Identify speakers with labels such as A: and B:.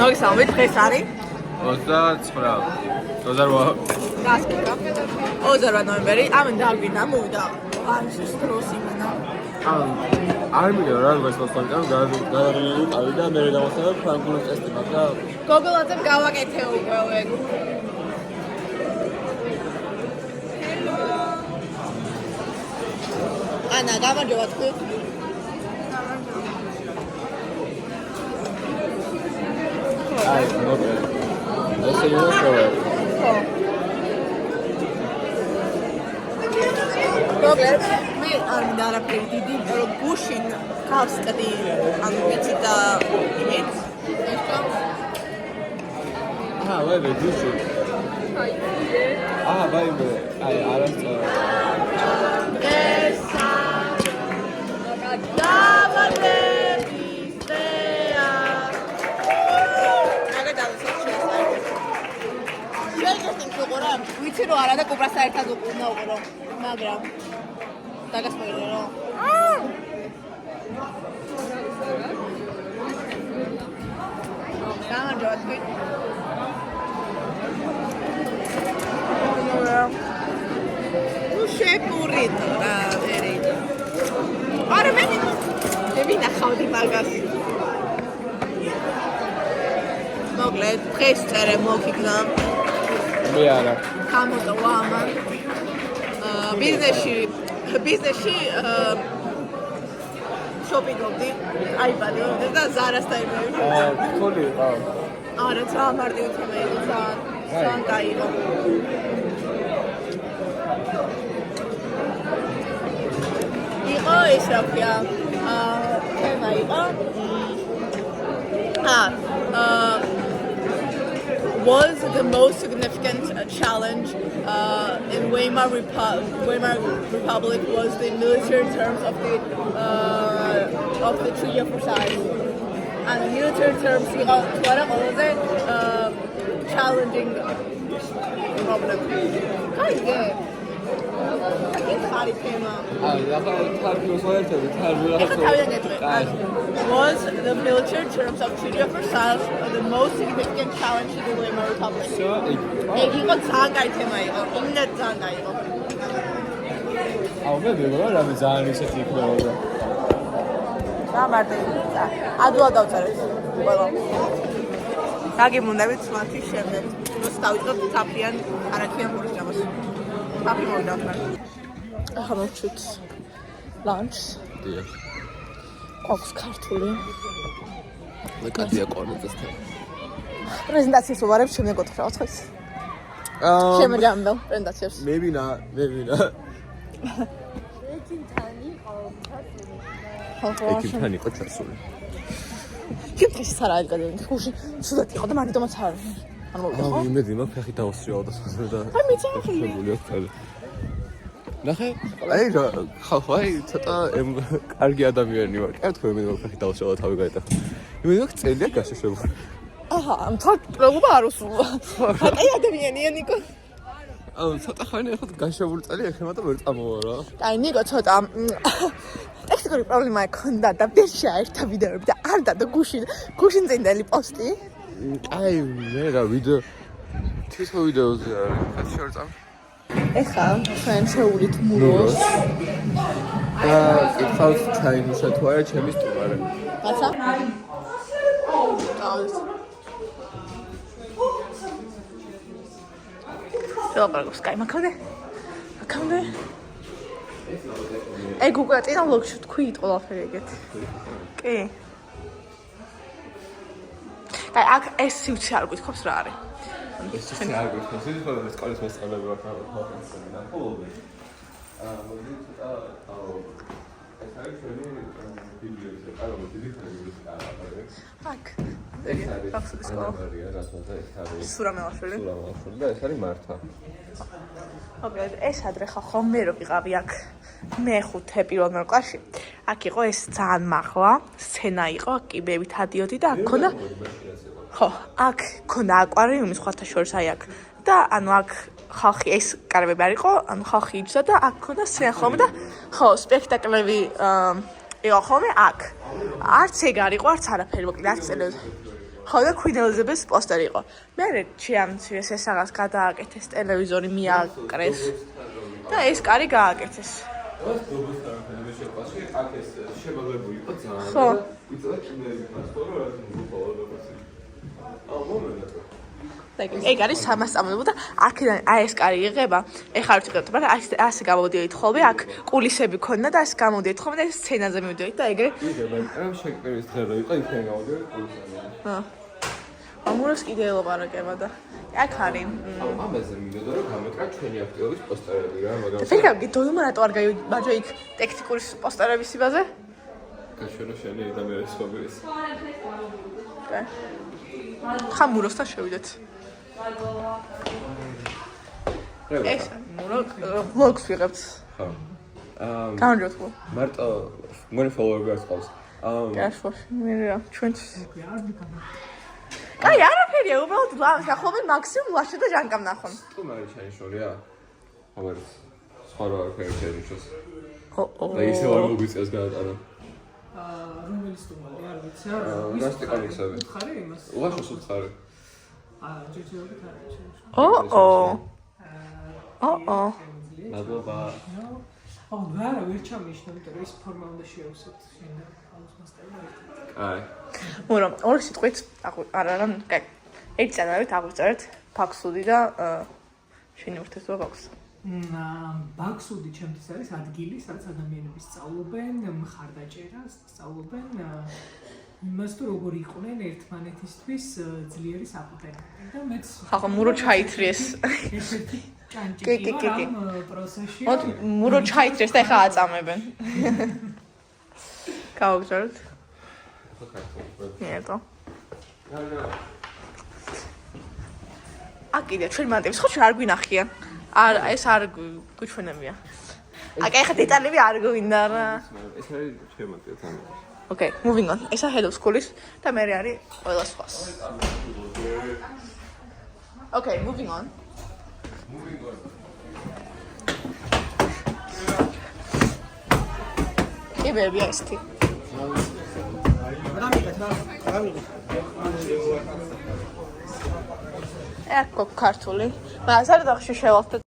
A: მოგესალმებით, დღეს არის 28 ნოემბერი. ამან დაგვინა მოვიდა არისის დროს იმენა.
B: არ მინდა რა გასწავლე გადაგინებული ყავი და მე დავასწავლე ფრანგულის ტესტი, მაგრამ
A: გოგოლაძემ გავაკეთე უკვე. ანა, გამარჯობა თქვი.
B: აი, მოგე. ესე იყო შოვა.
A: მოკლედ, მე არ მინდა არაფერი დიდი, რომ გუშინ გავსკდი ამ ვიცი და იმით.
B: ვაი, გუშინ. ვაი, აი, არასწორი.
A: ვიცი რომ არა და კუპრასთან ერთად უნდა უყურო, მაგრამ დაგასპოილე რომ გამარჯობა თქვი. შეპურით რა ვერი. არა მე ვინახავდი მაგას. მოკლედ დღეს წერე მოგიგნა.
B: მე არა.
A: გამოტოვა ამან. ბიზნესში შოპინგობდი, აიპადი და ზარასთან იმები.
B: ფული ყავ.
A: არა, ძალიან მარტივი თემა იყო, ძალიან კაიო. იყო ეს რა ქვია, თემა იყო. Was the most significant challenge in Weimar Republic was the military terms of the Treaty of Versailles. And the military terms was challenging problem. Was the military terms of Treaty of Versailles the most significant challenge to the Weimar Republic? 이거 장가이 테마이고, 인내 장가이고.
B: მე მეგონა რა ძალიან ისეთი იქნებოდა.
A: რა მარტო. ადუა დავწერეთ. ყველა. დაგიმუნდებით მათი შემდეგ. როს დავიწყოთ თაფლიან არაქიან მორიჯამას. თაფლი მოვიდავთ. ახლა მოვჩვით ლანჩს.
B: დიახ.
A: გვაქვს ქართული.
B: კადია კორნეტესთან.
A: პრეზენტაციას ვარებ შემდეგ 4 რაღაცას. შემოჯამბელ პრეზენტაციას.
B: მე ვინა. ეკიმთანი იყო ჩასული.
A: კითხვის არ არის გადაგენ. ხუში სულად იყო და მაგიტომაც არ.
B: იმედი მაქვს ფეხი დავსრიაო და და.
A: აი მეცახი.
B: ნახე, აი რა, ხალხი ცოტა კარგი ადამიანი ვარ. კეთქვი მე ფეხი დავსრიაო თავი გაიტა. იმედი მაქვს წელია გაშეშებული.
A: თორ პროგრამა არ უსულა. აი ადამიანია ნიკო.
B: ცოტა ხანი ახლა გაშებული წელი ეხება და ვერ წამოვა რა.
A: აი ნიკო ცოტა ტექნიკური პრობლემა ქონდა და ვერ შეაერთა ვიდეოები და არ დადო გუშინ წინდელი პოსტი.
B: აი მე რა ვიდეო თვითონ ვიდეოზე არის შევწამ.
A: ეხლა ჩვენ შევულით მუროს.
B: კითხავს ჩაიმუშა თუ არა ჩემი სტუმარი.
A: რაცა? Доброго, скай, макавде. ეგ უკვე წინა ვლოგში თქვით ყველაფერი ეგეთ. კი. აი აქ ეს სიუჩი არ გითხოვს რა არის?
B: ეს სიუჩი არ გითხოვს, ის ხოლმე სკოლის მასწავლებელი ვარ ხალხასთან. ხოლმე. მოდი ცოტა ეს არის ჩვენი ბიბლიოთეკა, რომელიც დიდი ხანია. აქ. ეს არის სკოლა, რასაც ეს არის.
A: სურამელაშვილი
B: და ეს არის მართა.
A: ოკეი, ეს ადრე ხომ მე რო ვიყავი აქ მე-5 პირველ კლასში. აქ იყო ეს ძალიან მაღლა, სცენა იყო, აქ კიბებით ადიოდი და აქ ქონდა ხო, აქ ქონდა აკვარიუმი სხვათა შორის აი აქ და ანუ აქ ხალხი ეს კარებები არ იყო, ანუ ხალხი იჯდა და აქ ქონდა სცენა ხოლმე და ხო, სპექტაკლები იყო ხოლმე აქ. არც ეგ არ იყო, არც არაფერი, მოკლედ 10 წელიწად. ხო და Queen Elizabeth პოსტერი იყო. მე შეამცირეს ეს რაღაც გადააკეთეს ტელევიზორი მიაკრეს და ეს კარი გააკეთეს.
B: ეს დობოსთან მე შეყვაში აქ ეს შემოღებული იყო ძალიან.
A: ხო.
B: იწოდა ჩინელი პასპორტი რა თქმა უნდა. მომენტა.
A: ეგ არის სამასწავლებლო და აქედან აი ეს კარი იღება. ეხლა არ ვიტყვით, მაგრამ ასე გამოდიოდით ხოლმე, აქ კულისები ქონდა და ასე გამოდიოდით ხოლმე და ეს სცენაზე მივიდოდით და ეგრე.
B: იგება, ამ შეკვერის დღე რო იყო, იქნებ გამოდიოდი კულისები.
A: ამუროს კიდე ელაპარაკება და აქ არის.
B: ამაზე მინდოდა რომ გამეკრა ჩვენი აქტიობის პოსტერები რა, მაგრამ
A: ფიქრობ, დოიმ რატო არ გაიჯო იქ ტექნიკური პოსტერების სიბაზე?
B: გაშვენა შენი და მე სხვაგერის.
A: ხამუროსთან შევიდეთ. ეს მურო ვლოგს ვიღებთ.
B: ხო.
A: გამარჯობთ.
B: მარტო მგონი ფოლოვერები არ ყავს.
A: გაშფოში, მე რა, ჩვენც. კაი, არაფერია, უბრალოდ ხოლმე მაქსიმუმ ლაშა და ჟანკამ ნახონ.
B: სტუმარი ჩაიშორია. ხომ სხვა რა არაფერი შენიშნოს.
A: ო.
B: და ისე არ მოგვიწევს გადატანა.
C: რომელი სტუმარი არ ვიცი.
B: გასტი კომიქსები.
C: ხარი იმას.
B: უახშოს უცხარი.
C: ჯეჯეობით არ ვიცი.
A: ო.
B: მადლობა.
C: არა, ვერ ჩამიშნა, იმიტომ რომ ის ფორმა უნდა შეავსოთ შენდა ხალხს მასტერი.
B: აი.
A: მურო, ორი სიტყვით არა, კაი. ერთი წანავით აღვიწერეთ ფაქსუდი და შენი ურთიერთობა გაქვს.
C: ბაქსუდი ჩემთვის არის ადგილი, სადაც ადამიანები სწავლობენ მხარდაჭერას, სწავლობენ იმას, თუ როგორ იყვნენ ერთმანეთისთვის ძლიერი საყრდენი. და მეც
A: ხახო მურო ჩაითრიეს.
C: ერთ-ერთი ჭანჭი ამ პროცესში.
A: მოდ მურო ჩაითრიეს და ეხა აწამებენ. გავაგზავნოთ. ნეტო. აკიდე ჩვენ მანდებს ხო არ გვინახია. არ ეს არ გვიჩვენებია. აკა ეხა დეტალები არ გვინდა რა.
B: ეს არის შემოტიო თან.
A: Okay, moving on. ესა head of school-ის და მე არის ყველა სხვას. Okay, moving on. ებერბი ასეთი. ეკო ქართული. მაგრამ საერთოდ შევალთ